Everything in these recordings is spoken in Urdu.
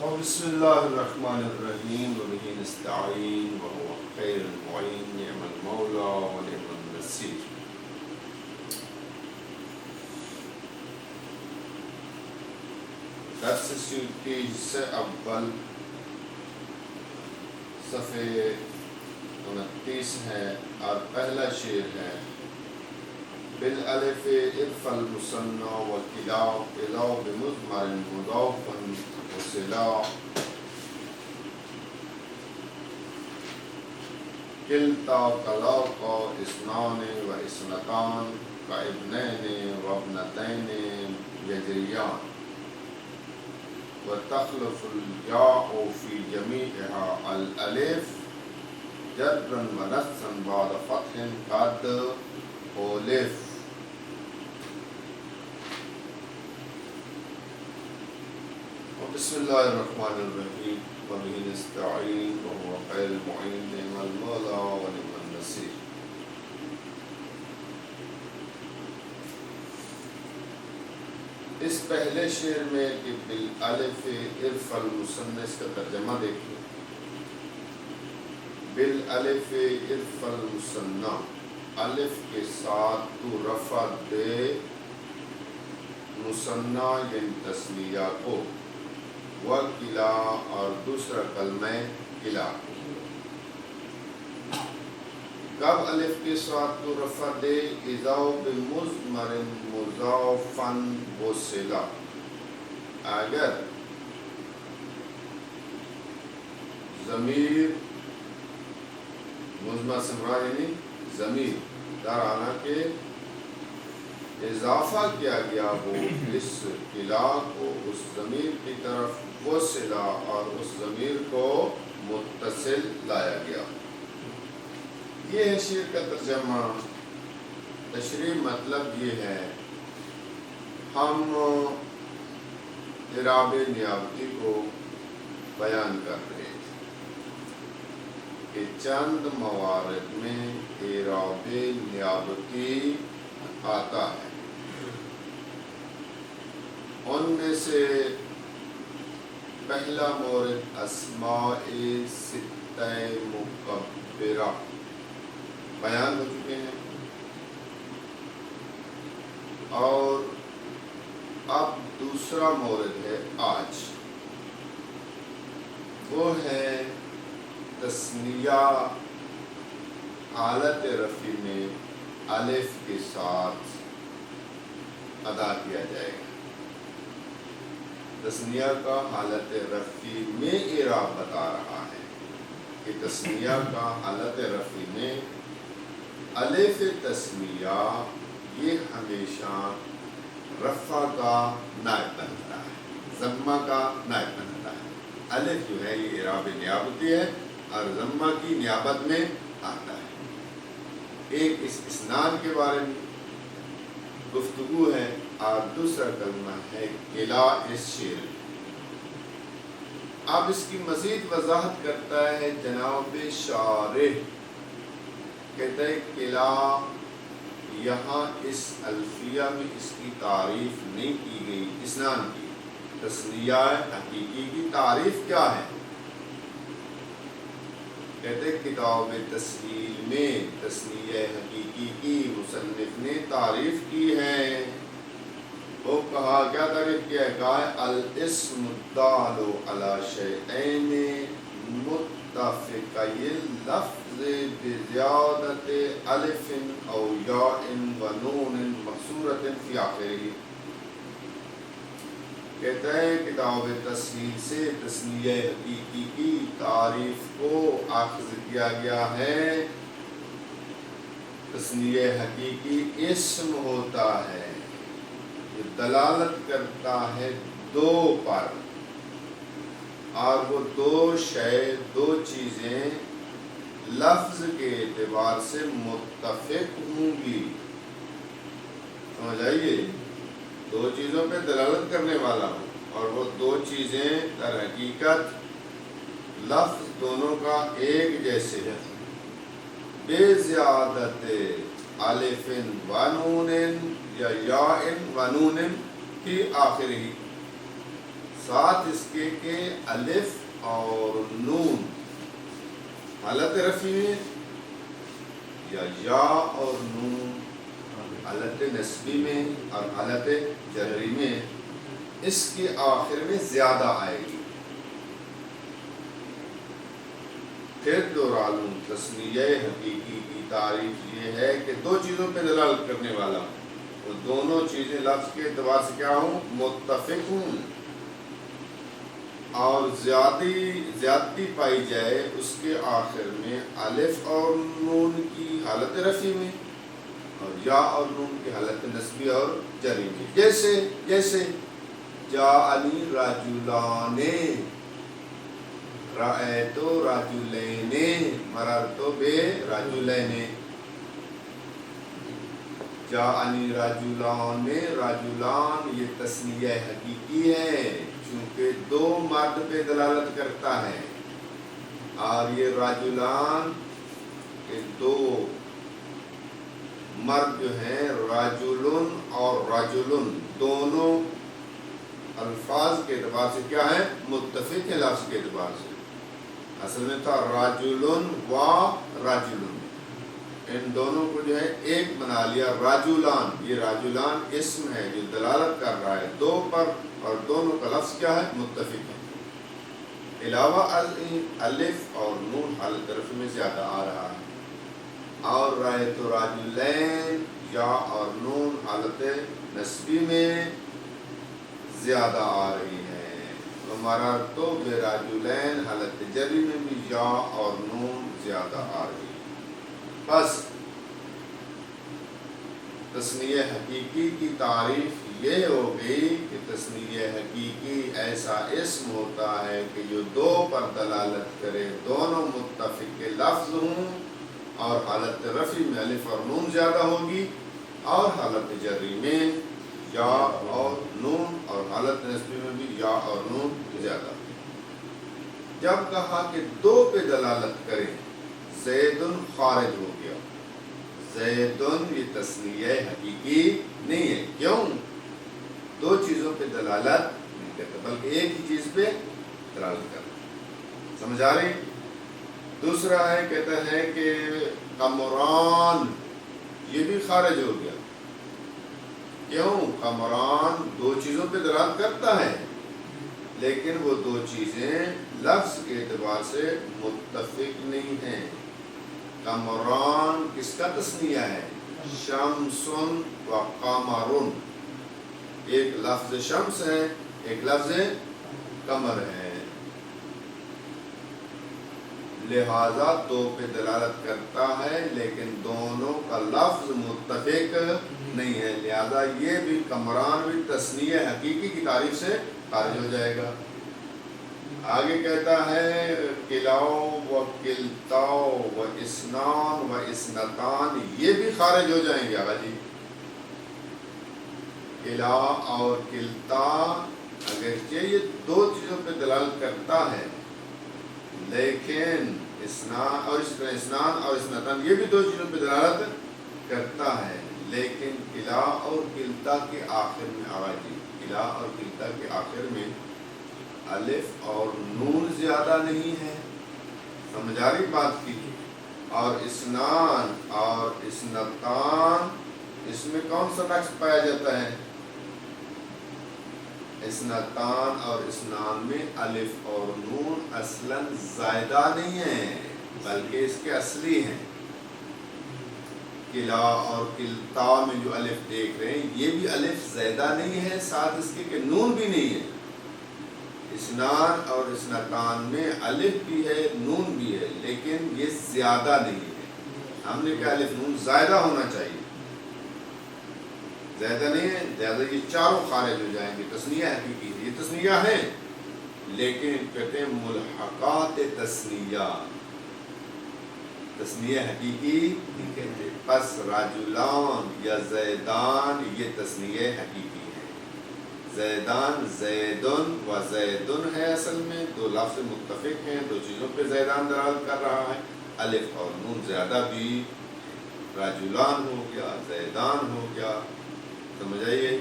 بسم اللہ الرحمن الرحیم وبہ نستعین وهو خیر المعین نعم المولا ونعم النصیر۔ درس سیوطی حصہ اول صفحے 29 ہے اور پہلا شعر ہے: بالالف عرف المثنى وکلا اذا بمضمر مضافا وصلا کلتا طلاقا اثنان و اثنتان کابنین و ابنتین یجریان وتخلف الياء في جميعها الالف جرا ونصا بعد فتح قد اولف۔ بسم اللہ الرحمن الرحیم وبہ نستعین وهو خیر المعین نعم المولا ونعم النصیر۔ اس پہلے شعر میں کہ بالالف عرف المثنى، اس کا ترجمہ دیکھیں۔ بالالف عرف المثنى، الف کے ساتھ تو رفع دے مثنیٰ یعنی تثنیہ کو، وکلا اور دوسرا کلمہ کلا کو۔ کب الف کے ساتھ تو رفع دے؟ اذا بمضمر مضافا وصلا، اگر ضمیر مضمر سے مراد یعنی ضمیر درانا کے اضافہ کیا گیا ہو اس کلا کو اس ضمیر کی طرف، وصلا اور اس ضمیر کو متصل لایا گیا۔ یہ ہے شعر کا ترجمہ۔ تشریح مطلب یہ ہے، ہم اعراب نیابتی کو بیان کر رہے تھے کہ چند موارد میں اعراب نیابتی آتا ہے۔ ان میں سے پہلا مورد اسماء ستہ مکبرہ بیان ہو چکے ہیں، اور اب دوسرا مورد ہے آج، وہ ہے تثنیہ حالت رفع میں الف کے ساتھ ادا کیا جائے گا۔ تثنیہ کا حالت رفع میں اعراب بتا رہا ہے کہ تثنیہ کا حالت رفع میں الف تثنیہ یہ ہمیشہ رفع کا نائب بنتا ہے، ضمہ کا نائب بنتا ہے۔ الف جو ہے یہ اعراب نیابتی ہے اور ضمہ کی نیابت میں آتا ہے۔ ایک اس اسناد کے بارے میں گفتگو ہے اور دوسرا کلمہ ہے کلا اس شعر میں۔ اب اس کی مزید وضاحت کرتا ہے جناب شارح، کہتا ہے کلا یہاں اس الفیہ میں اس کی تعریف نہیں کی گئی، اسنان کی تثنیہ حقیقی کی تعریف کیا ہے؟ کہتے کتاب تسہیل میں تثنیہ حقیقی کی مصنف نے تعریف کی ہے۔ وہ کہا کیا تعریف کیا ہے؟ کہا ہے الاسم الدال علی شیئین متفقی اللفظ بزیادت الف او یاء و نون مقصورۃ فی آخرہ۔ کہتا ہے کتاب تسہیل سے تثنیہ حقیقی کی تعریف کو اخذ کیا گیا ہے۔ تثنیہ حقیقی اسم ہوتا ہے، یہ دلالت کرتا ہے دو پر، اور وہ دو چیزیں لفظ کے اعتبار سے متفق ہوں گی۔ سمجھ آئیے؟ دو چیزوں پہ دلالت کرنے والا ہوں، اور وہ دو چیزیں در حقیقت لفظ دونوں کا ایک جیسے ہے۔ بے زیادت الف و نون یا یاء و نون فی آخرہ، ساتھ اس کے کہ الف اور نون حالت رفع میں یا اور نون حالت نسبی میں اور حالت جری میں اس کے آخر میں زیادہ آئے گی. پھر دورالون تسمیہ حقیقی کی تعریف یہ ہے کہ دو چیزوں پہ دلالت کرنے والا وہ دونوں چیزیں لفظ کے اعتبار سے کیا ہوں متفق ہوں اور زیادتی پائی جائے اس کے آخر میں الف اور نون کی حالت رفع میں اور یا اور نون کی حالت نسبی اور جری میں. جیسے جاءنی رجلان رأیت رجلین مررت برجلین. جاءنی رجلان یہ تثنیہ حقیقی ہے چونکہ دو مرد پہ دلالت کرتا ہے اور یہ رجلان کے دو مرد جو ہیں رجلن اور رجلن دونوں الفاظ کے اعتبار سے کیا ہے متفق ہے. لفظ کے اعتبار سے اصل میں تھا رجلن و رجلن ان دونوں کو جو ہے ایک بنا لیا رجلان. یہ رجلان اسم ہے جو دلالت کر رہا ہے دو پر اور دونوں کا لفظ کیا ہے متفق ہے. علاوہ الف اور نون حالت رفع میں زیادہ آ رہا ہے اور رأیت رجلین یا اور نون حالت نسبی میں زیادہ آ رہی ہے. مررت برجلین حالت جری میں بھی یا اور نون زیادہ آ رہی ہے. بس تثنیہ حقیقی کی تعریف یہ ہو گئی کہ تثنیہ حقیقی ایسا اسم ہوتا ہے کہ جو دو پر دلالت کرے دونوں متفق کے لفظ ہوں اور حالت رفع میں الف اور نون زیادہ ہوگی اور حالت جری میں یا اور نون اور حالت نسبی میں بھی یا اور نون زیادہ. جب کہا کہ دو پہ دلالت کرے زیدن خارج ہو گیا. زیدن یہ تثنیہ حقیقی نہیں ہے. کیوں؟ دو چیزوں پہ دلالت نہیں کرتا بلکہ ایک ہی چیز پہ دلالت کرتا. سمجھ آ رہی؟ دوسرا ہے کہتا ہے کہ قمران یہ بھی خارج ہو گیا. کیوں؟ قمران دو چیزوں پہ دلالت کرتا ہے لیکن وہ دو چیزیں لفظ کے اعتبار سے متفق نہیں ہیں. قمران کس کا تثنیہ ہے؟ شمس و قمر. ایک لفظ شمس ہے ایک لفظ قمر ہے لہذا دو پہ دلالت کرتا ہے لیکن دونوں کا لفظ متفق نہیں ہے. لہذا یہ بھی قمران بھی تثنیہ حقیقی کی تعریف سے خارج ہو جائے گا. آگے کہتا ہے کلاؤ و کلتاؤ و اسنان و اسنتان یہ بھی خارج ہو جائیں گے. آگا جی کلا اور کلتا اگرچہ یہ دو چیزوں پہ دلالت کرتا ہے لیکن اسنان اور اسنتان یہ بھی دو چیزوں پہ دلالت کرتا ہے لیکن کلا اور کلتا کے آخر میں آگا جی کلا اور کلتا کے آخر میں الف اور نون زیادہ نہیں ہے. سمجھ آ رہی بات کی؟ اور اسنان اور اسنتان اس میں کون سا نقص پایا جاتا ہے؟ اسنتان اور اسنان میں الف اور نون اصلاً زائدہ نہیں ہیں بلکہ اس کے اصلی ہیں. کلا اور کلتا میں جو الف دیکھ رہے ہیں یہ بھی الف زائدہ نہیں ہے ساتھ اس کے کہ نون بھی نہیں ہے. اسنان اور اسنتان میں الف بھی ہے نون بھی ہے لیکن یہ زیادہ نہیں ہے. ہم نے کہا الف نون زائدہ ہونا چاہیے زیادہ نہیں ہے. زیادہ یہ چاروں خارج ہو جائیں گے. تثنیہ حقیقی ہے یہ تثنیہ ہے لیکن کہتے ہیں ملحقات تثنیہ تثنیہ حقیقی نہیں کہتے. پس راجلان یا زیدان یہ تثنیہ حقیقی ہے. زیدان زیدن و زیدن ہے اصل میں دو لفظ متفق ہیں دو چیزوں پہ زیدان دلالت کر رہا ہے. الف اور نون زیادہ بھی راجلان ہو گیا زیدان ہو گیا. سمجھ آئیے.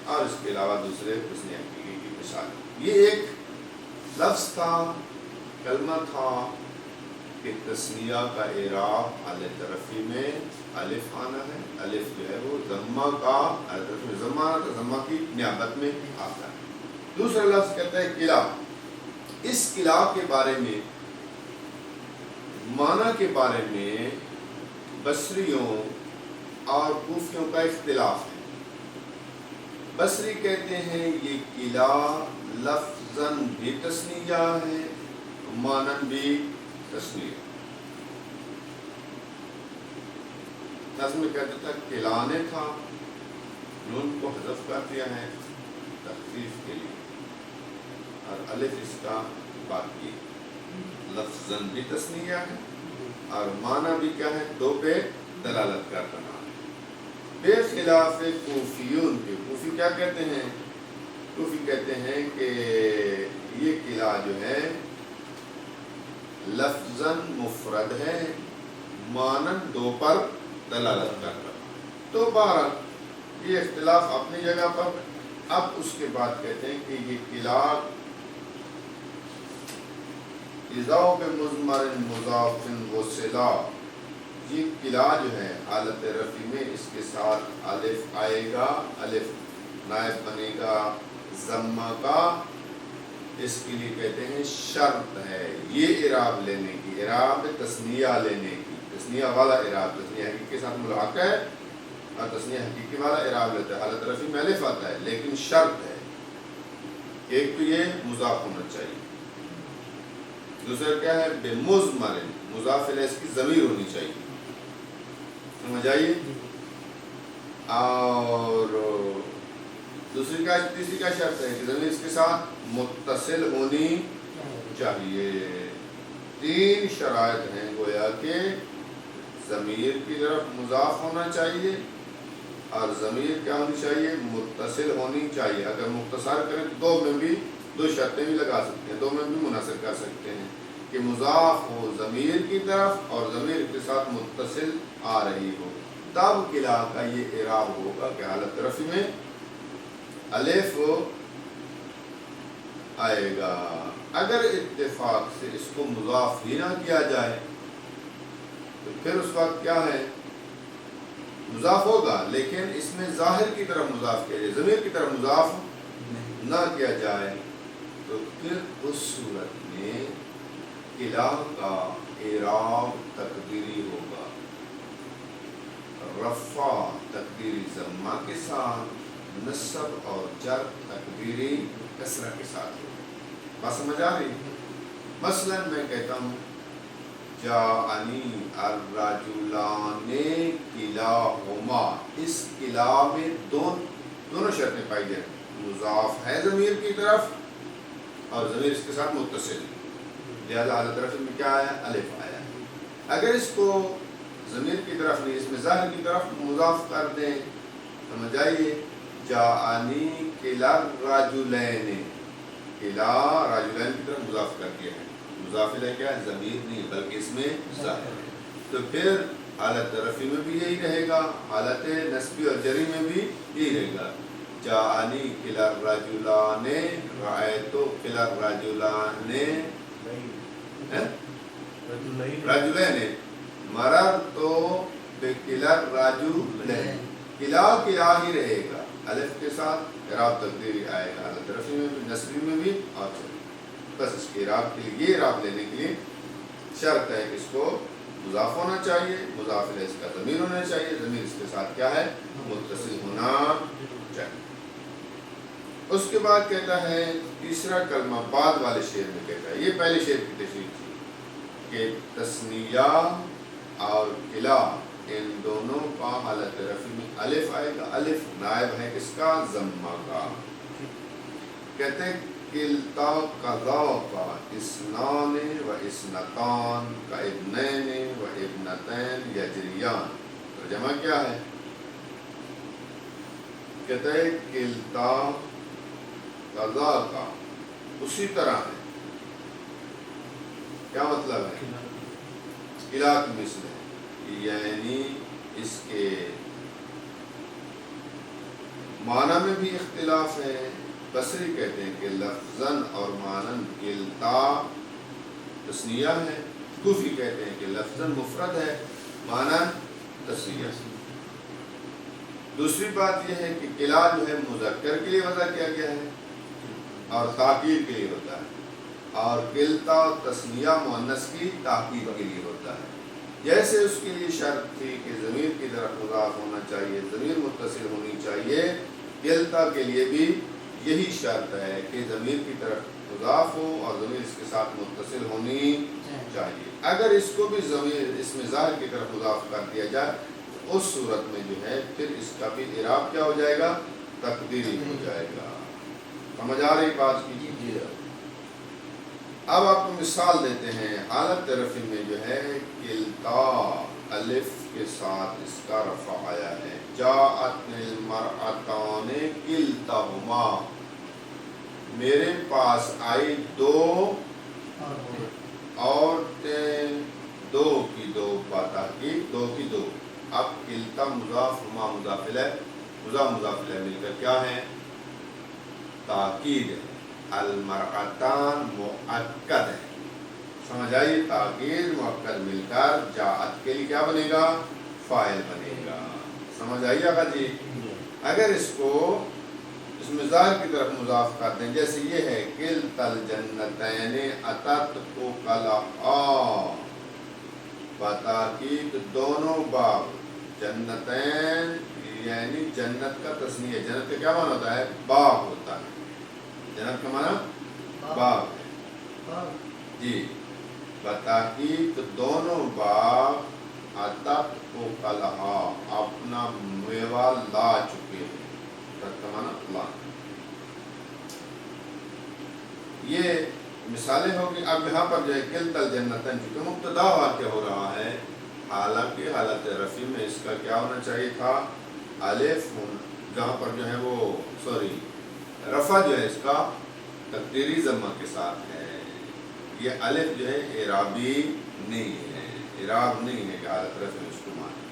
اور اس کے علاوہ دوسرے تثنیہ حقیقی کی مثال یہ ایک لفظ تھا، کلمہ تھا کہ تثنیہ کا اعراب حالت رفع میں الف آنا ہے. الف جو ہے وہ ضمہ کا حالت رفع میں ضمہ آنا تھا، ضمہ کی نیابت میں آتا ہے. دوسرا لفظ کہتا ہے قلع. اس قلع کے بارے میں، معنی کے بارے میں بصریوں اور کوفیوں کا اختلاف ہے. بصری کہتے ہیں یہ قلع لفظاً بھی تثنیہ ہے، معنی بھی تثنیہ. نظم میں کہتا تھا قلعانے تھا، نون کو حذف کر دیا ہے تخفیف کے لیے، اور الف اس کا باقی لفظاً بھی تثنیہ ہے اور معنی بھی کیا ہے، دو پہ دلالت کر رہا ہے. بے خلاف کوفیون کے، کوفی کیا کہتے ہیں؟ کوفی کہتے ہیں کہ یہ قلع جو ہے لفظاً مفرد ہے، معنی دو پر دلالت کر رہا ہے. تو بہرحال یہ اختلاف اپنی جگہ پر. اب اس کے بعد کہتے ہیں کہ یہ قلع اضاف مضمر مضاف و صلہ، یہ قلع جو ہے حالت رفع میں اس کے ساتھ الف آئے گا، الف نائب بنے گا ضمہ کا. اس کے لیے کہتے ہیں شرط ہے یہ اعراب لینے کی، اعراب تثنیہ لینے کی، تثنیہ والا اعراب، تثنیہ حقیقی کے ساتھ ملحق ہے اور تثنیہ حقیقی والا اعراب لیتا ہے. حالت رفع میں الف آتا ہے لیکن شرط ہے، ایک تو یہ مضاف ہونا چاہیے، دوسرا کیا ہے بے مضمر، مضاف الیہ اس کی ضمیر ہونی چاہیے. سمجھ آئیے؟ اور تیسری کا شرط ہے کہ ضمیر اس کے ساتھ متصل ہونی چاہیے. تین شرائط ہیں گویا کہ ضمیر کی طرف مضاف ہونا چاہیے اور ضمیر کیا ہونی چاہیے، متصل ہونی چاہیے. اگر مختصر کریں تو دو میں بھی دو شرطیں بھی لگا سکتے ہیں، دو میں بھی منحصر کر سکتے ہیں کہ مضاف ہو ضمیر کی طرف اور ضمیر کے ساتھ متصل آ رہی ہو. تب قلع کا یہ اعراب ہوگا کہ حالت رفع میں الف آئے گا. اگر اتفاق سے اس کو مضاف ہی نہ کیا جائے تو پھر اس وقت کیا ہے، مضاف ہوگا لیکن اس میں ظاہر کی طرف مضاف کیا جائے، ضمیر کی طرف مضاف نہ کیا جائے، تو پھر اس صورت میں قلع کا اعراب تقدیری ہوگا. رفع تقدیری ضمہ کے ساتھ، نصب اور جر تقدیری کسرہ کے ساتھ ہوگا. بات سمجھ آ رہی ہے؟ مثلا میں کہتا ہوں جاءنی الرجلان کلاہما، اس قلع میں دونوں شرطیں پائی جائیں، مضاف ہے ضمیر کی طرف اور ضمیر اس کے ساتھ متصل، لہذا حالت رفع میں کیا آیا، الف آیا. اگر اس کو ضمیر کی طرف نہیں، اس میں ظاہر کی طرف مضاف کر دیں، سمجھ آئیے، جاءنی کلا الرجلین، کلا رجلین کی طرف مضاف کر دیا ہے، مضاف الیہ کیا ہے، ضمیر نہیں بلکہ اس میں ظاہر ہے. تو پھر حالت رفع میں بھی یہی رہے گا، حالت نصبی اور جری میں بھی یہی رہے گا. جاءنی کلا الرجلان، رأیت کلا الرجلان، رجلین، مررت بکلا الرجلین. قلع ہی رہے گا، الف کے ساتھ اعراب تقدیری آئے گا، حالت رفع میں بھی نصبی میں بھی اور جری. بس اس کے اعراب کے لیے، یہ اعراب لینے کے لیے شرط ہے کہ اس کو مضاف ہونا چاہیے، مضاف الیہ اس کا ضمیر ہونا چاہیے، ضمیر اس کے ساتھ کیا ہے، متصل ہونا چاہیے. اس کے بعد کہتا ہے تیسرا کلمہ بعد والے شعر میں کہتا ہے، یہ پہلے شعر کی تشریح تھی کہ تثنیہ اور قلع ان دونوں کا حالت رفع میں الف آئے گا. الف نائب ہے کس کا، ضمہ کا. کہتے ہیں کلتا کذاک اثنان و اثنتان کا ابنین و ابنتین یجریان. ترجمہ کیا ہے؟ کہتے ہیں کلتا کذاک، اسی طرح ہے. کیا مطلب ہے؟ قلع کی مثل ہے، یعنی اس کے معنی میں بھی اختلاف ہے بصری کہتے ہیں کہ لفظاً اور مانن کلتا تثنیہ ہے، کوفی کہتے ہیں کہ لفظاً مفرد ہے، مانن تثنیہ۔ دوسری بات یہ ہے کہ کلا جو ہے مذکر کے لیے وضع کیا گیا ہے اور تاکید کے لیے ہوتا ہے، اور کلتا تثنیہ مؤنث کی تاکید کے لیے ہوتا ہے۔ جیسے اس کے لیے شرط تھی کہ ضمیر کی طرف مضاف ہونا چاہیے، ضمیر متصل ہونی چاہیے، کلتا کے لیے بھی یہی شرط ہے کہ ضمیر کی طرف مضاف ہو اور ضمیر اس کے ساتھ متصل ہونی چاہیے۔ اگر اس کو بھی ضمیر اس میں ظاہر کی طرف مضاف کر دیا جائے تو اس صورت میں جو ہے پھر اس کا بھی اعراب کیا ہو جائے گا؟ تقدیری ہو جائے گا۔ سمجھ آ رہی بات کی؟ اب آپ کو مثال دیتے ہیں، حالت رفع میں جو ہے کلتا الف کے ساتھ اس کا رفع آیا ہے، جاءت المرأتان کلتاہما، میرے پاس آئی دو عورتیں، دو کی دو، بتحقیق دو کی دو۔ اب کلتا مضاف، ہما مضاف الیہ، مضاف الیہ مل کر کیا ہے؟ تاکید ہے۔ المرأتان مؤکد ہے، سمجھ آئیے؟ تاکید مؤکد مل کر جاءت کے لیے کیا بنے گا؟ فاعل بنے گا۔ سمجھ آئیے آقا جی؟ اگر اس کو اس میں ظاہر کی طرف مضاف کر دیں، جیسے یہ ہے کلتا الجنتین اتت اکلہا، بتحقیق دونوں باغ، جنتین یعنی جنت کا تثنیہ، جنت کا کیا معنی ہوتا ہے؟ باغ ہوتا ہے، جنت کا معنی باغ ہے جی۔ بتحقیق دونوں باغ اتت اکلہا، اپنا میوہ لا چکے ہیں، اتت کا معنی لا۔ یہ مثالیں ہوگی۔ اب یہاں پر جو ہے کلتا الجنتین چونکہ مبتدا واقع ہو رہا ہے، حالانکہ حالت رفع میں اس کا کیا ہونا چاہیے تھا؟ الف، جہاں پر جو ہے وہ رفع جو ہے اس کا تقدیری ضمہ کے ساتھ ہے۔ یہ الف جو ہے اعرابی نہیں ہے، اعراب نہیں ہے کہ حالت رفع میں اس کو مانے۔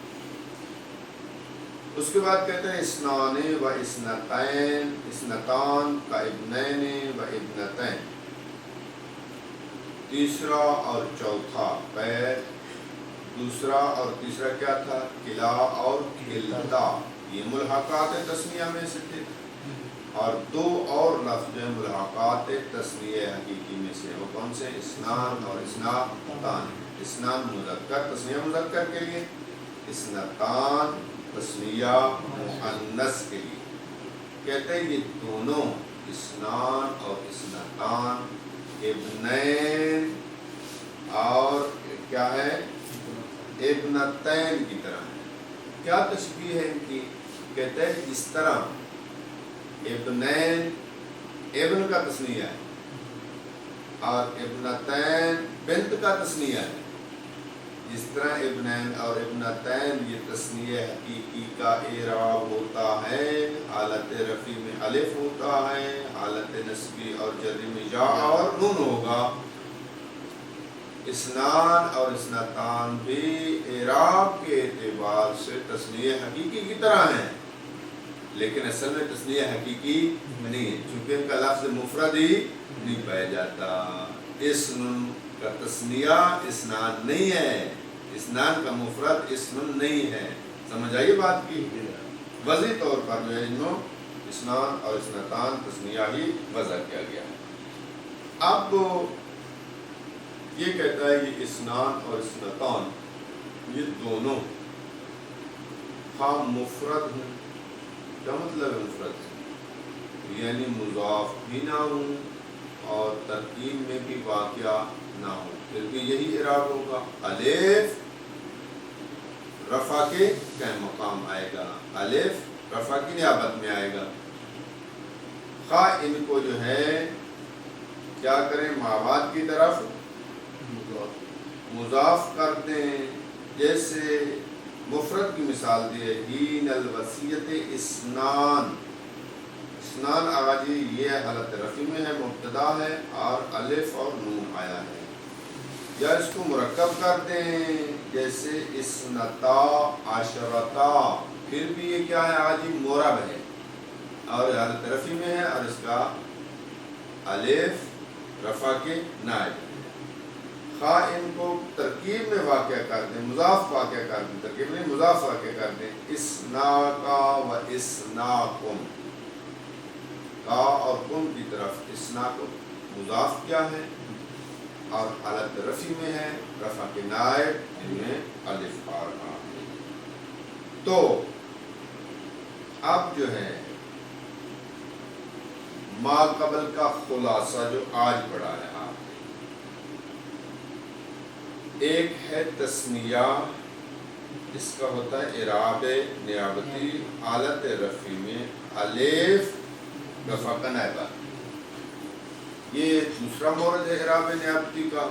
اس کے بعد کہتے ہیں اسنان و اسنتین، اسنتان کا ابنین و ابنتین، تیسرا اور چوتھا پیر، دوسرا اور تیسرا کیا تھا؟ کلا اور کلتا، یہ ملحقات تثنیہ میں سے تھے، اور دو اور لفظ جو ہیں ملحقات تثنیہ حقیقی میں سے، وہ کون سے؟ اسنان اور اسنتان۔ اسنان مذکر، تثنیہ مذکر کے لیے، اسنتان تثنیہ مؤنث کے لیے۔ کہتے ہیں یہ دونوں اسنان اور اسنتان ابنین اور کیا ہے؟ ابنتین کی طرح ہے۔ کیا تشبیہ ہے ان کی؟ کہتے ہیں جس طرح ابنین ابن کا تثنیہ ہے اور ابنتین بنت کا تثنیہ ہے، جس طرح ابنین اور ابنتین یہ تثنیہ حقیقی کا اعراب ہوتا ہے، حالت رفع میں الف ہوتا ہے، حالت نصبی اور جری میں یا اور نون ہوگا۔ اسنان اور اسنتان بھی اعراب کے اعتبار سے تثنیہ حقیقی کی طرح ہیں، لیکن اصل میں تثنیہ حقیقی نہیں ہے، چونکہ ان کا لفظ مفرد ہی نہیں پایا جاتا۔ اسن کا تثنیہ اسنان نہیں ہے، اسنان کا مفرد اسن نہیں ہے۔ سمجھ آئیے بات کی؟ وضعی طور پر جو ہے انہوں اسنان اور اسنتان تثنیہ ہی وضع کیا گیا ہے۔ اب یہ کہتا ہے یہ اسنان اور اسنتان یہ دونوں ہاں مفرد ہیں۔ کیا مطلب ہے مفرد؟ یعنی مضاف بھی نہ ہوں اور ترکیب میں بھی واقع نہ ہو، پھر بھی یہی اعراب ہوگا۔ الف رفع کے قائم مقام آئے گا، الف رفع کی نیابت میں آئے گا۔ خواہ ان کو جو ہے کیا کریں؟ مابعد کی طرف مضاف کر دیں، جیسے مفرد کی مثال دیے ہین الوصیت اسنان، اسنان آغا جی یہ حالت رفع میں ہے، مبتدا ہے اور الف اور نون آیا ہے۔ یا اس کو مرکب کر دیں، جیسے اسنتا عشرتا، پھر بھی یہ کیا ہے آغا جی؟ مورب ہے، اور حالت رفع میں ہے اور اس کا الف رفع کے نائب ہے. خواہ ان کو ترکیب میں واقع کر دیں، مضاف واقع کر دیں، ترکیب نہیں مضاف واقع کر دیں. اسنا کا و اسنا کم، کا اور کم کی طرف اسنا کو مضاف کیا ہے اور حالت رفع میں ہے، رفع کے نائب ان میں الف آ رہا ہے. تو اب جو ہے ما قبل کا خلاصہ جو آج پڑھا ہے آپ نے، ایک ہے تثنیہ، اس کا ہوتا ہے اعراب نیابتی حالت رفع میں الف رفع کا نائبہ. یہ دوسرا مورد ہے اعراب نیابتی کا.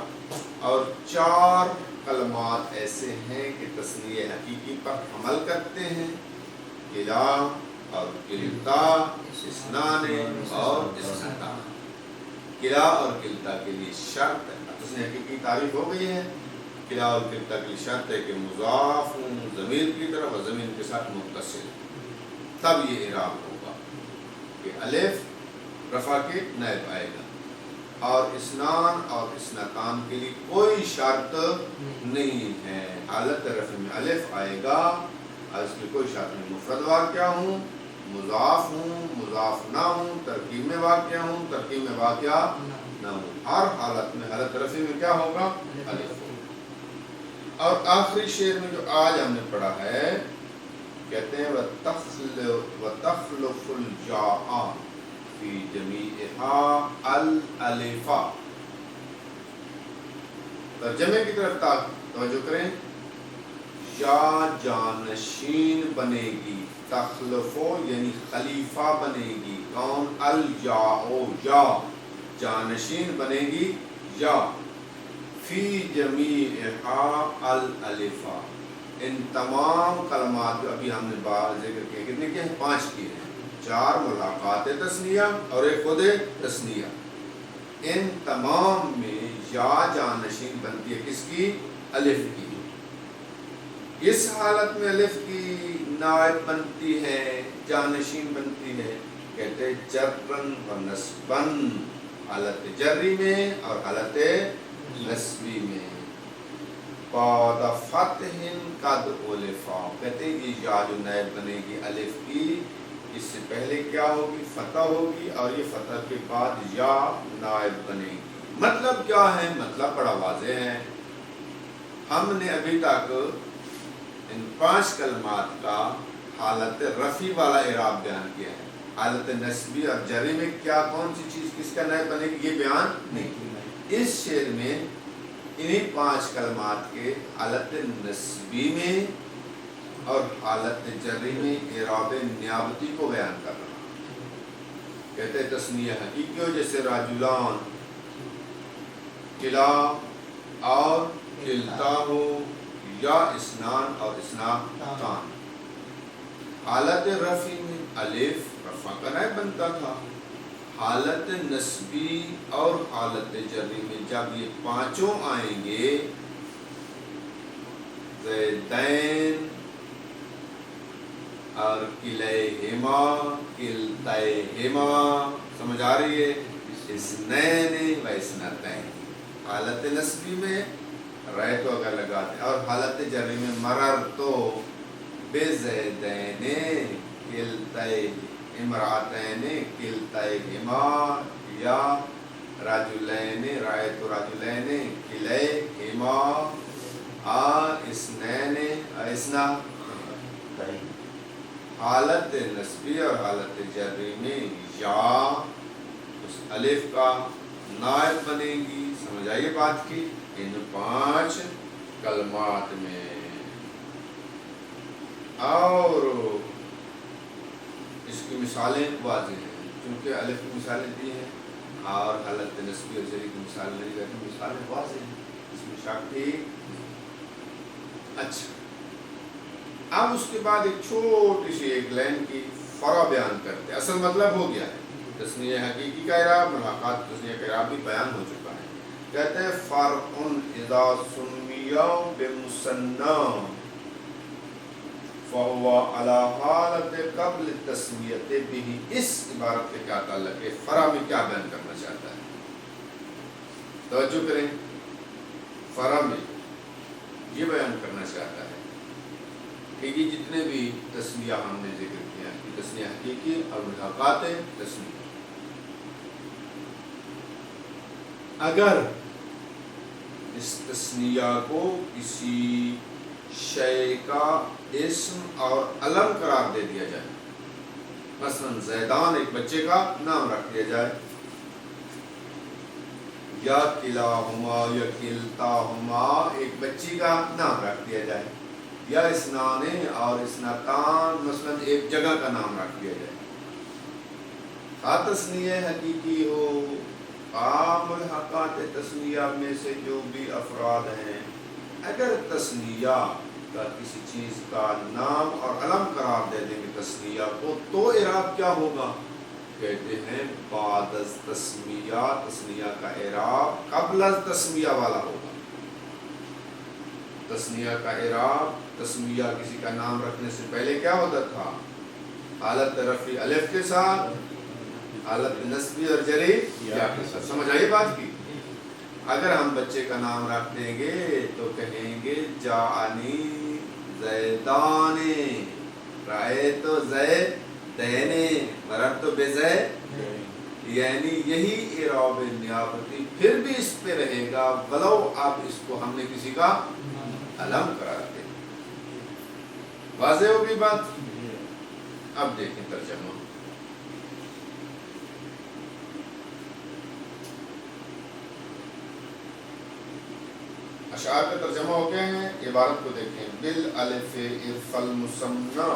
اور 4 کلمات ایسے ہیں کہ تثنیہ حقیقی پر عمل کرتے ہیں، کلا اور کلتا، اسنان اور اسنتا. کلا اور کلتا کے لیے شرط ہے، تثنیہ حقیقی تعریف ہو گئی ہے. کلا اور کلتا کے لیے شرط ہے کہ مضاف ضمیر کی طرف اور ضمیر کے ساتھ متصل، تب یہ اعراب ہوگا کہ الف رفع کے نائب آئے گا. اور اسنان اور اسنتان کے لیے کوئی شرط نہیں ہے، حالت رفع میں الف آئے گا اور اس کی کوئی شرط نہیں. مفرد واقعہ ہوں، مضاف ہوں، مضاف نہ ہوں، ترکیب میں واقعہ ہوں، ترکیب میں واقعہ نہ ہوں، ہر حالت میں حالت رفع میں کیا ہوگا؟ الف ہوگا. اور آخری شعر میں جو آج ہم نے پڑھا ہے، کہتے ہیں وَتَخْلُفُ الْجَاءَ فِي جَمِيعِهَا الْأَلِفَ. ترجمے کی طرف توجہ کریں. یا جانشین بنے گی، تخلفو یعنی خلیفہ بنے گی. کون؟ الجاؤ، یا جانشین بنے گی یا. فی جمیعہا الالف، ان تمام کلمات جو ابھی ہم نے بار ذکر کیے، کتنے کے ہیں؟ 5 کے ہیں. 4 ملاقات تثنیہ اور ایک خود تثنیہ. ان تمام میں یا جانشین بنتی ہے کس کی؟ الف کی. اس حالت میں الف کی نائب بنتی ہے، جانشین بنتی ہے، کہتے ہیں جرن و نصبن، حالت جری میں اور حالت نصبی میں. بعد فتح قد الفا، کہتے ہیں یہ یا جو نائب بنے گی الف کی، اس سے پہلے کیا ہوگی؟ فتح ہوگی، اور یہ فتح کے بعد یا نائب بنے گی. مطلب کیا ہے؟ مطلب بڑا واضح ہے. ہم نے ابھی تک ان 5 کلمات کا حالت رفع والا اعراب بیان کیا ہے. حالت نصبی اور جری میں کیا کون سی چیز کس کا نائب بنے گی یہ بیان نہیں. اس شعر میں انہی 5 کلمات کے حالت نصبی میں اور حالت جری میں اعراب نیابتی کو بیان کر رہا ہے. کہتے ہیں تثنیہ حقیقی ہو جیسے راجلان، کلا اور کلتا ہو، یا اسنان اور اسناتان. حالت رفع میں الف رفع کا نائب بنتا تھا. حالت نصبی اور حالت جری میں جب یہ 5 آئیں گے، زیدین اور کلیہما، کلتیہما، سمجھ آ رہی ہے؟ اسنین و اسنتین. حالت نصبی میں رائے تو اگر لگاتے ہیں، اور حالت جری میں مرر تو بزیدین کلتے امراتین کلتیہما، یا رجلین رائے تو رجلین کلیہما، اسنین اسنا. حالت نصبی اور حالت جری میں یا اس الف کا نائب بنے گی. سمجھ آئیے بات کی؟ ان 5 کلمات میں. اور اس کی مثالیں واضح ہیں، کیونکہ الف کی مثالیں دی ہیں اور حالت نصبی اور جری کی مثال نہیں کرتی. مثالیں واضح ہیں، اس میں شک تھی. اچھا، اب اس کے بعد ایک چھوٹی سی ایک لائن کی فرع بیان کرتے. اصل مطلب ہو گیا ہے. تثنیہ حقیقی کا اعراب، ملاقات تثنیہ کا اعراب بھی بیان ہو چکا ہے. کہتے ہیں فرع اذا سمیٰ بمثنی، فَهُوَ عَلَى حَالَةِ قَبْلِ التَّسْمِيَةِ بِهِ، اس عبارت کے کیا تعلق ہے، فرع میں کیا بیان کرنا چاہتا ہے؟ توجہ کریں، فرع میں یہ بیان کرنا چاہتا ہے کہ یہ جتنے بھی تسمیہ ہم نے ذکر کیا ہے، تسمیہ حقیقی اور ملحقات تسمیہ، اگر اس تسمیہ کو کسی شے کا اسم اور علم قرار دے دیا جائے، مثلا زیدان ایک بچے کا نام رکھ دیا جائے، یا کلاہما یا کلتاہما ایک بچی کا نام رکھ دیا جائے، یا اسنان اور اسنتان مثلا ایک جگہ کا نام رکھ دیا جائے، خواہ تسمیہ حقیقی ہو خواہ ملحقات تسمیہ میں سے جو بھی افراد ہیں، اگر تسمیہ کا کسی چیز کا نام اور علم قرار دے دیں گے تسمیہ کو، تو اعراب کیا ہوگا؟ کہتے ہیں بعد از تسمیہ، تسمیہ کا اعراب قبل از تسمیہ والا ہوگا۔ تسمیہ کا اعراب تسمیہ کسی کا نام رکھنے سے پہلے کیا ہوتا تھا؟ حالت رفع الف کے ساتھ، حالت نصبی اور جری یا کے ساتھ۔ سمجھ آئی بات کی؟ اگر ہم بچے کا نام رکھ دیں گے تو کہیں گے جاءنی زیدان، رأیت زیدین، مررت بزید، یعنی یہی اعراب نیابتی پھر بھی اس پہ رہے گا ولو آپ اس کو ہم نے کسی کا علم قرار دیں۔ واضح ہوگی بات؟ اب دیکھیں ترجمہ۔ اشعار کا ترجمہ ہو گئے ہیں، عبارت کو دیکھیں۔ بالالف عرف المثنى،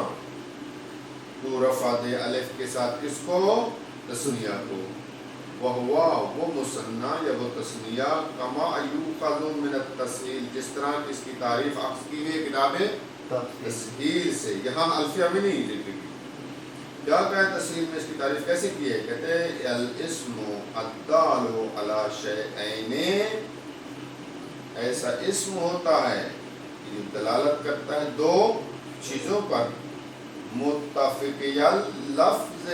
تو رفع دے الف کے ساتھ کس کو؟ تثنیہ کو۔ وہوا، وہ مثنیٰ یا وہ تثنیہ، کما یؤخذ من التسہیل، جس طرح اس کی تعریف اخذ کی ہوئی کتاب تسہیل سے۔ یہاں الفیہ میں نہیں ذکر کی، کیا کہا ہے تسہیل میں اس کی تعریف کیسے کی ہے؟ کہتے ہیں الاسم الدال علی شیئین، ایسا اسم ہوتا ہے جو دلالت کرتا ہے دو چیزوں پر، متفقیہ لفظ،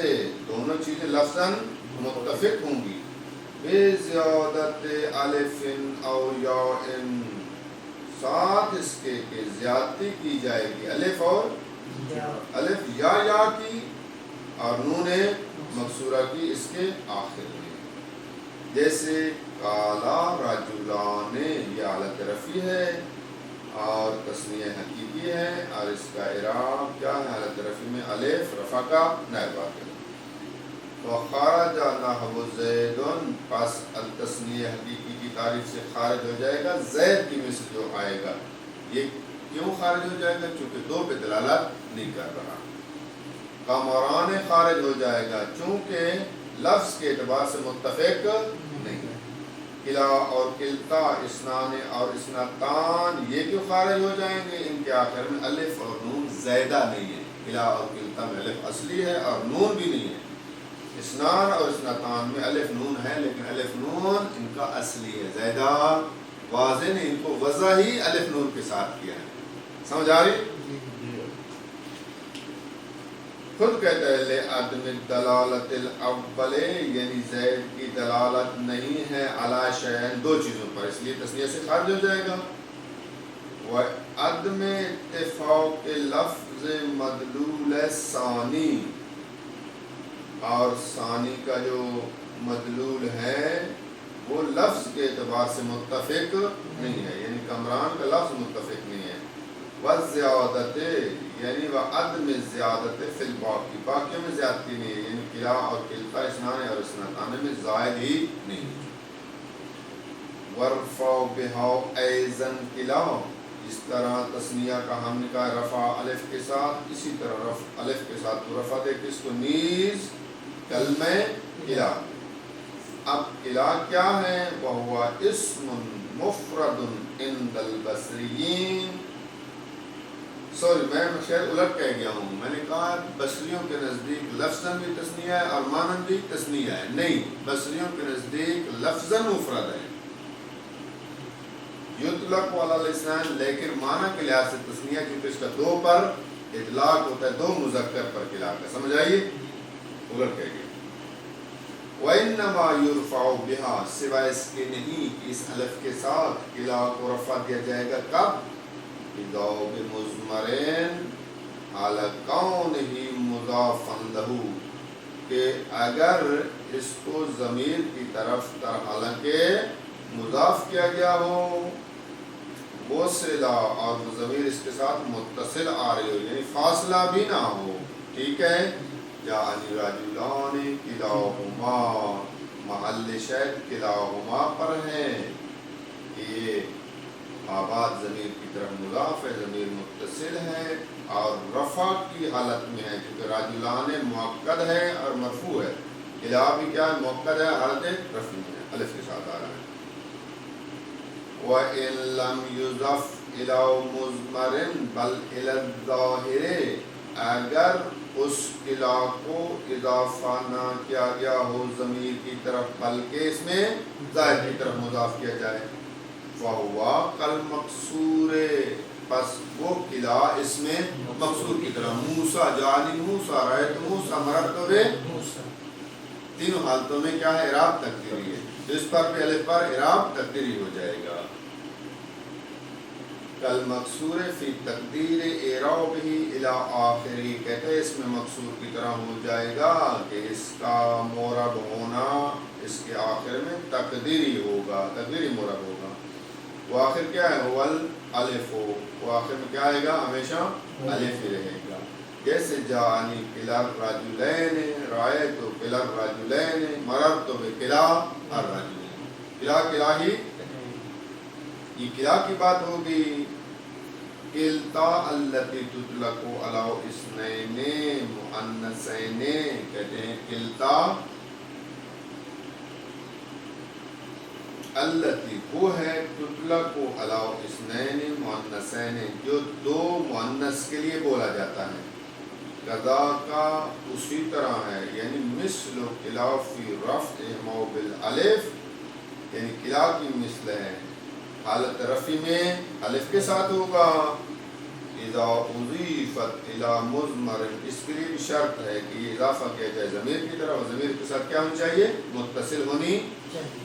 دونوں چیزیں لفظاً متفق ہوں گی، بزیادت الف او یاء، ساتھ اس کے کہ زیادتی کی جائے گی الف اور الف یا کی اور نون مکسورہ کی اس کے آخر میں، جیسے کالا رجلان، یہ حالت رفع ہے اور تثنیہ حقیقی ہے، اور اس کا اعراب کیا ہے؟ حالت رفع میں الف رفع کا نائب واقع۔ وخرج نحو زید، پس التثنیہ حقیقی کی تعریف سے خارج ہو جائے گا زید کی مثل جو آئے گا۔ یہ کیوں خارج ہو جائے گا؟ چونکہ دو پہ دلالت نہیں کر رہا۔ قمران خارج ہو جائے گا چونکہ لفظ کے اعتبار سے متفق نہیں ہے۔ کلا اور کلتا، اسنان اور اسنتان، یہ کیوں خارج ہو جائیں گے؟ ان کے آخر میں الف اور نون زائدہ نہیں ہے۔ کلا اور کلتا میں الف اصلی ہے اور نون بھی نہیں ہے۔ اسنان اور اسنتان میں الف نون ہے لیکن الف نون ان کا اصلی ہے، زائدہ واضح نے ان کو وضع ہی الف نون کے ساتھ کیا ہے۔ سمجھ آ رہی؟ خود کہتا ہے لعدم الدلالت الاول، یعنی زید کی دلالت نہیں ہے علی شیئن، دو چیزوں پر، اس لیے تثنیہ سے خارج ہو جائے گا۔ وعدم اتفاق لفظ مدلول ثانی، اور ثانی کا جو مدلول ہے وہ لفظ کے اعتبار سے متفق نہیں ہے، یعنی کمران کا لفظ متفق نہیں ہے۔ وزیادت، یعنی وعدم زیادت فی الباقی، باقیوں میں زیادتی نہیں ہے، یعنی کلا اور کلتا، اسنان اور اسنتان میں زائد ہی نہیں۔ ورفع بہا ایزن کلا، اس طرح تثنیہ کا ہم نے کہا رفع الف کے ساتھ، اسی طرح رفع الف کے ساتھ تو رفع دے کس کو؟ نیز کلمہ کلا۔ اب کلا کیا ہے؟ وہوا اسم مفرد عند البصریین، سوری میں شاید الٹ کہہ گیا ہوں، میں نے کہا بصریوں کے نزدیک لفظاً بھی تثنیہ ہے اور مانن بھی تثنیہ ہے، نہیں، بصریوں کے نزدیک لفظاً مفرد ہے، یطلق علی اللسان، لیکن معنی کے لحاظ سے تثنیہ کیونکہ اس کا دو پر اطلاق ہوتا ہے دو مذکر پر کلا کا، سمجھ آئیے؟ الٹ کہہ گیا وَإِنَّمَا يُرْفَعُ بِهَا، سوائے اس کے نہیں کہ اس الف کے ساتھ کلا کو رفع دیا جائے گا کب؟ اِذَا بِمُضْمَرٍ عَلَى كَوْنِهِ مُضَافًا لَهُ، کہ اگر اس کو ضمیر کی طرف حالانکہ مضاف کیا گیا ہو، وصلہ اور ضمیر اس کے ساتھ متصل آ رہی ہو، یعنی فاصلہ بھی نہ ہو، ٹھیک ہے؟ جاءنی رجلان کلاہما، محل شاہد کلاہما پر ہیں کہ یہ آباد ضمیر کی طرف مضاف ہے، ضمیر متصل ہے اور رفع کی حالت میں ہے، کیونکہ رجلان مؤکد ہے اور مرفوع ہے، کلا بھی کیا ہے؟ مؤکد ہے، حالت رفع میں ہے، الف کے ساتھ آ رہا ہے۔ وَإِن لَمْ يُضَفْ إِلَى مُضْمَرٍ بَلْ إِلَى الظَّاهِرِ، اگر اس کلا کو اضافہ نہ کیا گیا ہو ضمیر کی طرف بلکہ اس میں ظاہر کی طرف مضاف کیا جائے، فَهُوَ كَالْمَقْصُورِ، پس وہ کلا اس میں مقصور کی طرح، موسیٰ جعلی موسیٰ رأیت موسیٰ مررت بموسیٰ، تینوں حالتوں میں کیا ہے؟ اعراب تقدیری ہے، تو اس پر بھی الف پر اعراب تقدیری ہو جائے گا۔ کالمقصور فی تقدیر اعرابہ الی آخری، کہتے ہیں اس میں مقصور کی طرح ہو جائے گا کہ اس کا مورب ہونا اس کے آخر میں تقدیری ہوگا، تقدیری مورب ہوگا۔ وہ آخر کیا ہے؟ هو الف، وہ آخر میں کیا آئے گا؟ ہمیشہ الف ہی رہے گا، جیسے جاءنی کلا الرجلین، رأیت کلا الرجلین، مررت بکلا الرجلین، کلا ہی، یہ کلا کی بات ہوگی۔ کلتا التی تطلق علی اثنین مؤنثین، کہتے ہیں کلتا التی وہ ہے تطلق علی اثنین مؤنثین، جو دو مؤنث کے لیے بولا جاتا ہے، کذا کا اسی طرح ہے، یعنی مثل کلا فی رفعہما بالالف، یعنی کلا کی مثل ہے، حالت رفع میں الف کے ساتھ ہوگا، اذا اضیفت الی مضمر، اس کے لیے بھی شرط ہے کہ یہ اضافہ کیا جائے ضمیر کی طرف، اور ضمیر کے ساتھ کیا ہونی چاہیے؟ متصل ہونی چاہیے،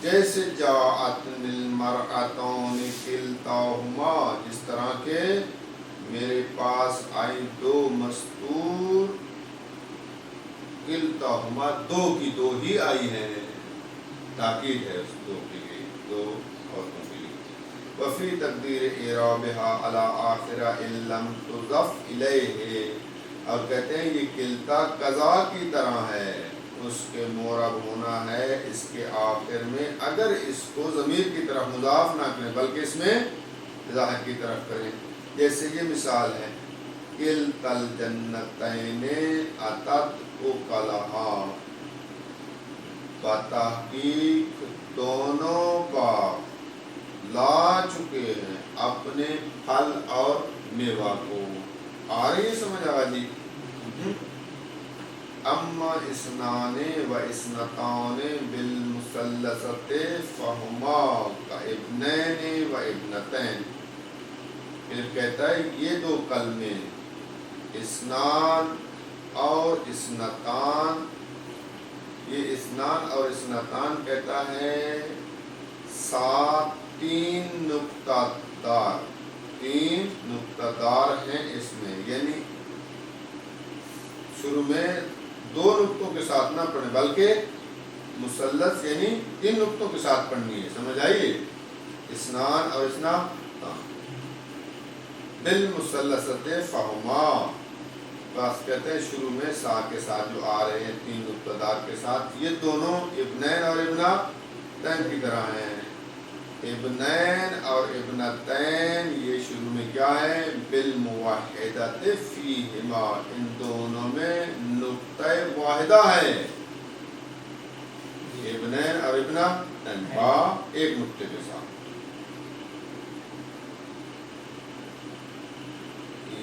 جیسے جاءتنی المرأتان کلتاہما، جس طرح کہ میرے پاس آئی دو مستور، کلتاہما دو کی دو ہی آئی ہیں، تاکید ہے اس دو کے لیے، دو عورتوں کے لیے۔ وفی تقدیر اعرابها علی آخرہ ان لم تضف الیہ، اور کہتے ہیں یہ کلتا قضا کی طرح ہے، اس کے مورب ہونا ہے اس کے آخر میں اگر اس کو ضمیر کی طرف مضاف نہ کریں بلکہ اس میں ظاہر کی طرف کریں، جیسے یہ مثال ہے کلتا الجنتین اتت اکلہا، بتحقیق دونوں باغ لا چکے ہیں اپنے پھل اور میوہ کو، آ رہی ہے سمجھ آجی؟ اما اسنان و اسنتان بالمثلثۃ فہما کابنین و ابنتین، پھر کہتا ہے یہ دو کلمے اسنان اور اسنتان، یہ اسنان اور اسنتان کہتا ہے سات تین نقطہ دار ہیں اس میں، یعنی شروع میں دو نقطوں کے ساتھ نہ پڑھیں بلکہ مثلث یعنی تین نقطوں کے ساتھ پڑھنی ہے، سمجھ آئیے؟ اسنان اور اسنان بالمثلثۃ فہما، بس کہتے ہیں شروع میں سا کے ساتھ جو آ رہے ہیں تین نقطہ دار کے ساتھ، یہ دونوں ابنین اور ابنتین کی طرح ہیں، ابنین اور ابنتین یہ شروع میں کیا ہے؟ بالموحدۃ فیہما، ان دونوں میں نقطہ واحدہ ہے، ابنین اور ابنتین با ایک نقطے کے ساتھ،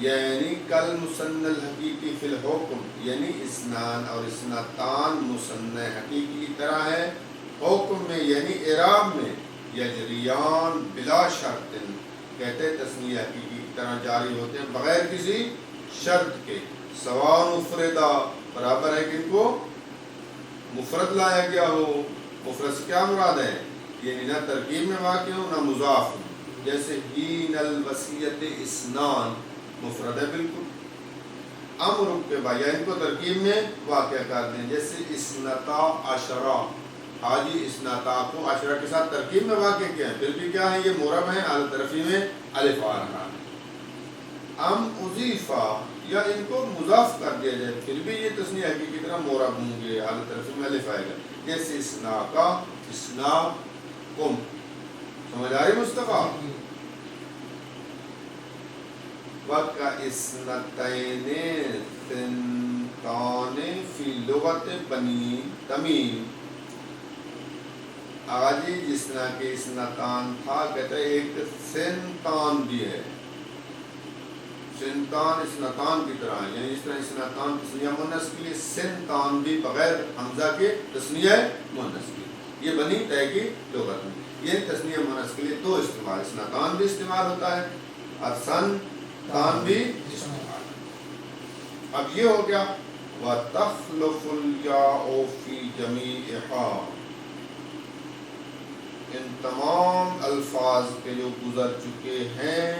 یعنی کل مثنى الحقیقی فی الحکم، یعنی اسنان اور اسنتان مثنى حقیقی کی طرح ہے حکم میں، یعنی اعراب میں، یجریان بلا شرط، کہتے تثنیہ حقیقی طرح جاری ہوتے ہیں بغیر کسی شرط کے. سواء مفردا برابر ہے کہ ان کو مفرد لایا گیا ہو. مفرد سے کیا مراد ہے؟ یعنی نہ ترکیب میں واقع ہو نہ مضاف ہو. جیسے ہین الوصیت اسنان مفرد ہے بالکل. امر کے بعد یا ان کو ترکیب میں واقع کر دیں جیسے اسنتا عشرہ. حاجی اسنتا کو عشرہ کے ساتھ ترکیب میں واقع کیا ہے پھر بھی کیا ہے یہ معرب ہے حالت رفع میں الف آ رہا ہے. ام اضیفہ یا ان کو مضاف کر دیا جائے پھر بھی یہ تثنیہ حقیقی کی طرح معرب ہوں گے حالت رفع میں الف آئے گا. جیسے اسنا کا اسنا کم. سمجھ آ رہی مصطفیٰ؟ وَكَ اِسْنَتَيْنِ ثِنْتَانِ فِي لُغَةِ بَنِي تَمِيمٍ. آغا جی جس طرح کہ اسنتان تھا کہتا ہے ایک سنتان بھی ہے. سنتان اسنتان کی طرح ہے یعنی اس طرح اسنتان تسنیہ مؤنث کے لیے سنتان بھی بغیر حمزہ کے تسنیہ مؤنث کے لیے. یہ بنی طے کی لغت میں یہ تسنیہ مؤنث کے لیے دو استعمال اسنتان بھی استعمال ہوتا ہے اور سنتان بھی استعمال. اب یہ ہو گیا وَتَخْلُفُ الْيَاءُ فِي جَمِيعِهَا. ان تمام الفاظ کے جو گزر چکے ہیں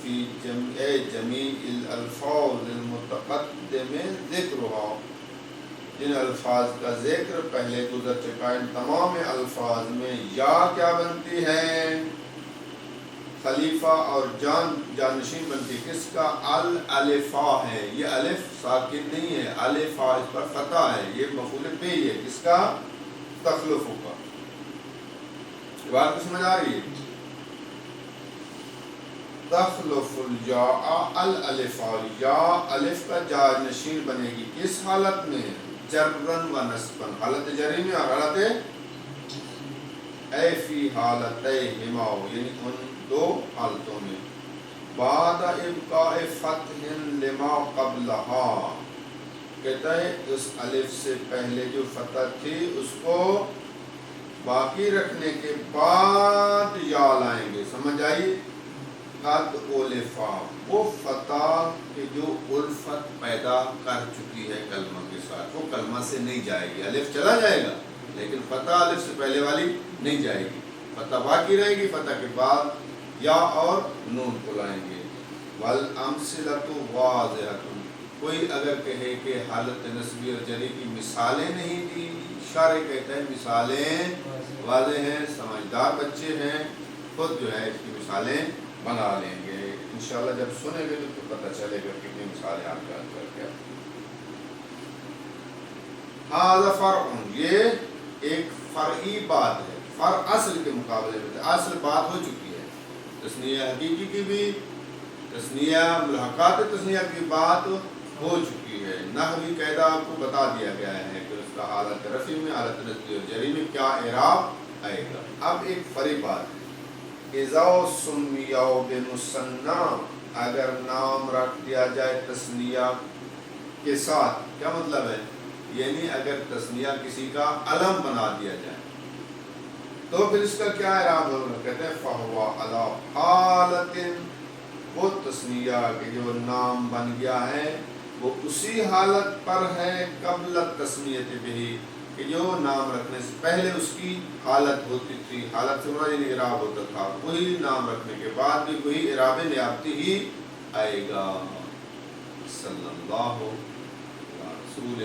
فی جمیع الالفاظ المتقدم ذکرها. جن الفاظ کا ذکر پہلے گزر چکا ان تمام الفاظ میں یا کیا بنتی ہے؟ خلیفہ اور جانشین بنتی. کس کا؟ الالفا ہے. یہ الف ساکن نہیں ہے الفا اس پر فتح ہے. یہ مفعول بہ ہے کس کا؟ تخلف کا. بات کو سمجھ آ رہی ہے؟ تخلف الجاء الالفا. یا الف کا جانشین بنے گی کس حالت میں؟ جرن و نصبن. حالت جری میں اور حالت اے فی حالتہما یعنی ان دو حالتوں میں. بعد ابقاء فتح لما قبلہا. کہتا ہے اس الف سے پہلے جو فتح تھی اس کو باقی رکھنے کے بعد یا لائیں گے. سمجھ آئی؟ قد اولفا وہ فتح کہ جو الفت پیدا کر چکی ہے کلمہ کے ساتھ وہ کلمہ سے نہیں جائے گی. الف چلا جائے گا لیکن فتح الف سے پہلے والی نہیں جائے گی. فتح باقی رہے گی. فتح کے بعد یا اور نون کو لائیں گے. والامثلۃ واضحۃ. کوئی اگر کہے کہ حالت نسبی اور جری کی مثالیں نہیں دی. شارح کہتا ہے مثالیں واضح ہیں سمجھدار بچے ہیں خود جو ہے اس کی مثالیں بنا لیں گے. انشاءاللہ جب سنیں گے تو پتہ چلے گا کتنی مثالیں آپ یاد کر کے. ھذا فرع. یہ ایک فرعی بات ہے. فرع اصل کے مقابلے میں اصل بات ہو چکی ہے. تثنیہ حقیقی کی بھی تثنیہ ملحقات تثنیہ کی بات ہو چکی ہے. نحوی قاعدہ آپ کو بتا دیا گیا ہے کہ اس کا حالت رفع میں حالت نصبی اور جری میں کیا اعراب آئے گا. اب ایک فرعی بات ہے. اذا سمیا بمثنى. اگر نام رکھ دیا جائے تثنیہ کے ساتھ. کیا مطلب ہے؟ یعنی اگر تثنیہ کسی کا علم بنا دیا جائے تو پھر اس کا کیا اعراب ہوگا؟ کہتے ہیں فہو علی حالت. وہ تثنیہ کہ جو نام بن گیا ہے وہ اسی حالت پر ہے قبل التسمیۃ بہ کہ جو نام رکھنے سے پہلے اس کی حالت ہوتی تھی. حالت سے مراد یعنی اعراب ہوتا تھا. وہی نام رکھنے کے بعد بھی وہی اعراب نیابتی ہی آئے گا. صلی اللہ علیہ رسول